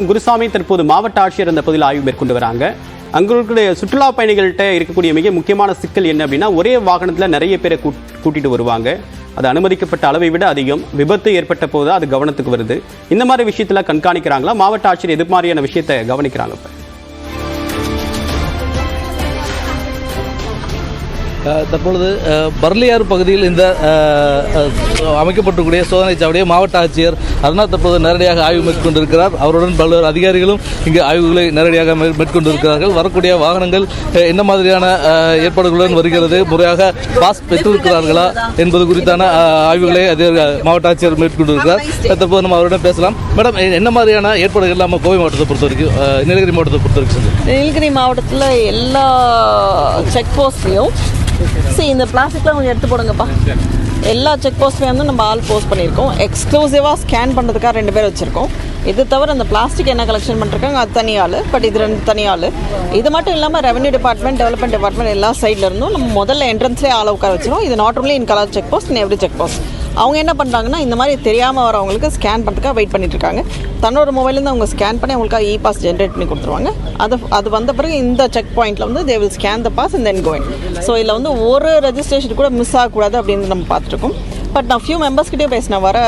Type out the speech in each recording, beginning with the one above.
குருசாமி தற்போது மாவட்ட ஆட்சியர் அந்த பகுதியில் ஆய்வு மேற்கொண்டு வராங்க. அங்கு இருக்கக்கூடிய சுற்றுலா பயணிகள்கிட்ட இருக்கக்கூடிய மிக முக்கியமான சிக்கல் என்ன அப்படின்னா, ஒரே வாகனத்தில் நிறைய பேரை கூட்டிட்டு வருவாங்க. அது அனுமதிக்கப்பட்ட அளவை விட அதிகம். விபத்து ஏற்பட்ட போது அது கவனத்துக்கு வருது. இந்த மாதிரி விஷயத்துல கண்காணிக்கிறாங்களா? மாவட்ட ஆட்சியர் எது மாதிரியான விஷயத்தை கவனிக்கிறாங்க? தற்பொழுது பர்லியாறு பகுதியில் இந்த அமைக்கப்பட்டிருக்கூடிய சோதனை சாவடியை மாவட்ட ஆட்சியர் அருணா தற்போது நேரடியாக ஆய்வு மேற்கொண்டிருக்கிறார். அவருடன் பல்வேறு அதிகாரிகளும் இங்கு ஆய்வுகளை நேரடியாக மேற்கொண்டிருக்கிறார்கள். வரக்கூடிய வாகனங்கள் என்ன மாதிரியான ஏற்பாடுகளுடன் வருகிறது, முறையாக பாஸ் பெற்றிருக்கிறார்களா என்பது குறித்தான ஆய்வுகளை மாவட்ட ஆட்சியர் மேற்கொண்டிருக்கிறார். தற்போது நம்ம அவருடன் பேசலாம். மேடம், என்ன மாதிரியான ஏற்பாடுகள் நம்ம கோவை மாவட்டத்தை பொறுத்த வரைக்கும், நீலகிரி மாவட்டத்தை பொறுத்த வரைக்கும்? நீலகிரி மாவட்டத்தில் எல்லா செக் போஸ்ட்லையும் இந்த பிளாஸ்டிக்லாம் கொஞ்சம் எடுத்து போடுங்கப்பா. எல்லா செக் போஸ்ட்லேயும் வந்து நம்ம ஆள் போஸ்ட் பண்ணியிருக்கோம். எக்ஸ்க்ளூசிவாக ஸ்கேன் பண்ணுறதுக்காக 2 பேர் வச்சுருக்கோம். இது தவிர அந்த பிளாஸ்டிக் என்ன கலெக்ஷன் பண்ணிருக்காங்க அது தனியாள், பட் இது 2 தனியாள். இது மட்டும் இல்லாமல் ரெவன்யூ டிபார்ட்மெண்ட், டெவலப்மெண்ட் டிபார்ட்மெண்ட் எல்லா சைடில் இருந்தும் நம்ம முதல்ல என்ட்ரன்ஸ்லேயே ஆளை உட்கார வச்சிடும். இது not only in colour check post, in every check post. அவங்க என்ன பண்ணுறாங்கன்னா, இந்த மாதிரி தெரியாமல் வரவங்களுக்கு ஸ்கேன் பண்ணுறதுக்காக வெயிட் பண்ணிட்டு இருக்காங்க. தன்னோட மொபைலேருந்து அவங்க ஸ்கேன் பண்ணி அவங்களுக்காக இ-பாஸ் ஜென்ரேட் பண்ணி கொடுத்துருவாங்க. அது வந்த பிறகு இந்த செக் பாயிண்ட்டில் வந்து they will scan the pass and then going. So இதில் வந்து ஒரு ரெஜிஸ்ட்ரேஷன் கூட மிஸ் ஆகக்கூடாது அப்படின்னு நம்ம பார்த்துருக்கோம். பட் நான் ஃபியூ மெம்பர்ஸ்கிட்டையும் பேசினேன், வர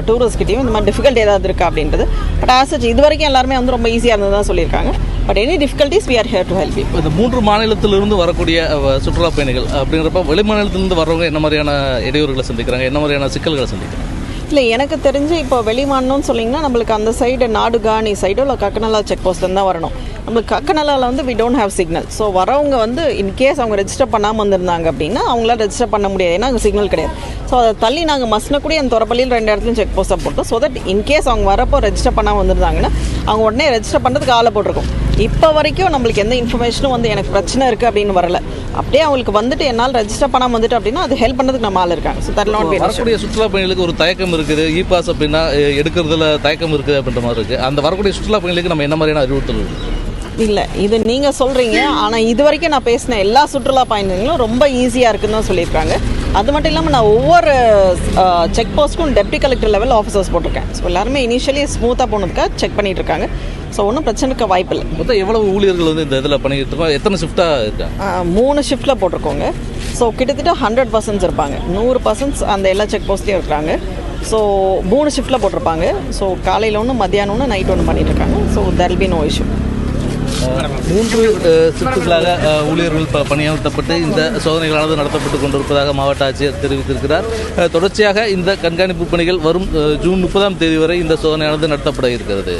டூரிஸ்ட்கிட்டையும் இந்த மாதிரி டிஃபிகல்ட்டி ஏதாவது இருக்கா அப்படின்றது. பட் ஆஸ் இது வரைக்கும் எல்லாருமே வந்து ரொம்ப ஈஸியாக இருந்தது தான் சொல்லியிருக்காங்க. But any difficulties we are here to help you. இந்த 3 மாநிலத்திலிருந்து வரக்கூடிய சுற்றுலா பயணிகள் அப்படிங்கிறப்ப வெளி மாநிலத்திலிருந்து வர்றவங்க என்ன மாதிரியான இடையூறுகளை சந்திக்கிறாங்க, என்ன மாதிரியான சிக்கல்களை சந்திக்கிறாங்க? இல்லை, எனக்கு தெரிஞ்சு இப்போ வெளிமானம்னு சொன்னீங்கன்னா நம்மளுக்கு அந்த சைடு நாடுகாணி சைடோ இல்லை கக்கநலா செக் போஸ்ட்லேருந்து தான் வரணும். நம்மளுக்கு கக்கநலாவில் வந்து we don't have signal. So வரவங்க வந்து இன்கேஸ் அவங்க ரெஜிஸ்டர் பண்ணாமல் வந்திருந்தாங்க அப்படின்னா அவங்களால ரெஜிஸ்டர் பண்ண முடியாது, ஏன்னா அங்கே சிக்னல் கிடையாது. ஸோ அதை தள்ளி நாங்கள் மஸ்னக்குடி அந்த துறப்பள்ளியில் 2 இடத்துலையும் செக் போஸ்ட்டை போட்டோம். ஸோ தட் இன்கேஸ் அவங்க வரப்போ ரெஜிஸ்டர் பண்ணாமல் வந்திருந்தாங்கன்னா அவங்க உடனே ரெஜிஸ்டர் பண்ணுறதுக்கு ஆளை போட்டிருக்கோம். இப்போ வரைக்கும் நம்மளுக்கு எந்த இன்ஃபர்மேஷனும் வந்து எனக்கு பிரச்சனை இருக்குது அப்படின்னு வரல. அப்படியே அவங்களுக்கு வந்துட்டு என்னால் ரெஜிஸ்டர் பண்ணாமல் வந்துட்டு அப்படின்னா அது ஹெல்ப் பண்ணுறதுக்கு நம்ம ஆள் இருக்காங்க. ஸோ தட் நாட் பி வரக்கூடிய சுற்றுலா பயணிகளுக்கு ஒரு தயக்கம் இருக்குது, இ-பாஸ் அப்படின்னா எடுக்கிறதுல தயக்கம் இருக்குது அப்படின்ற மாதிரி இருக்குது. அந்த வரக்கூடிய சுற்றுலா பயணிகளுக்கு நம்ம என்ன மாதிரியான அறிவுறுத்தல் இருக்குது? இல்லை, இது நீங்கள் சொல்கிறீங்க. ஆனால் இது வரைக்கும் நான் பேசின எல்லா சுற்றுலா பயணிகளும் ரொம்ப ஈஸியாக இருக்குன்னு தான் சொல்லியிருக்காங்க. அது மட்டும் இல்லாமல் நான் ஒவ்வொரு செக் போஸ்ட்டும் டெப்டி கலெக்டர் லெவல் ஆஃபீஸர்ஸ் போட்டிருக்கேன். ஸோ எல்லாருமே இனிஷியலி ஸ்மூத்தாக போனதுக்காக செக் பண்ணிட்டு இருக்காங்க. ஸோ ஒன்றும் பிரச்சனைக்கு வாய்ப்பு இல்லை. மொத்தம் எவ்வளவு ஊழியர்கள் வந்து இந்த இதில் பண்ணிக்கிட்டு இருக்கோம்? எத்தனை ஷிஃப்ட்டாக இருக்காங்க? 3 ஷிஃப்ட்டில் போட்டிருக்கோங்க. ஸோ கிட்டத்தட்ட 100% இருப்பாங்க. 100% அந்த எல்லா செக் போஸ்ட்லேயும் இருக்கிறாங்க. ஸோ 3 ஷிஃப்ட்டில் போட்டிருப்பாங்க. ஸோ காலையில் ஒன்று, மத்தியானம் ஒன்று, நைட் ஒன்று பண்ணிட்டு இருக்காங்க. So there will be no issue. 3 ஷிஃப்ட்டுகளாக ஊழியர்கள் பணியமர்த்தப்பட்டு இந்த சோதனைகளானது நடத்தப்பட்டு கொண்டிருப்பதாக மாவட்ட ஆட்சியர் தெரிவித்திருக்கிறார். தொடர்ச்சியாக இந்த கண்காணிப்பு பணிகள் வரும் ஜூன் 30ஆம் தேதி வரை இந்த சோதனையானது நடத்தப்பட இருக்கிறது.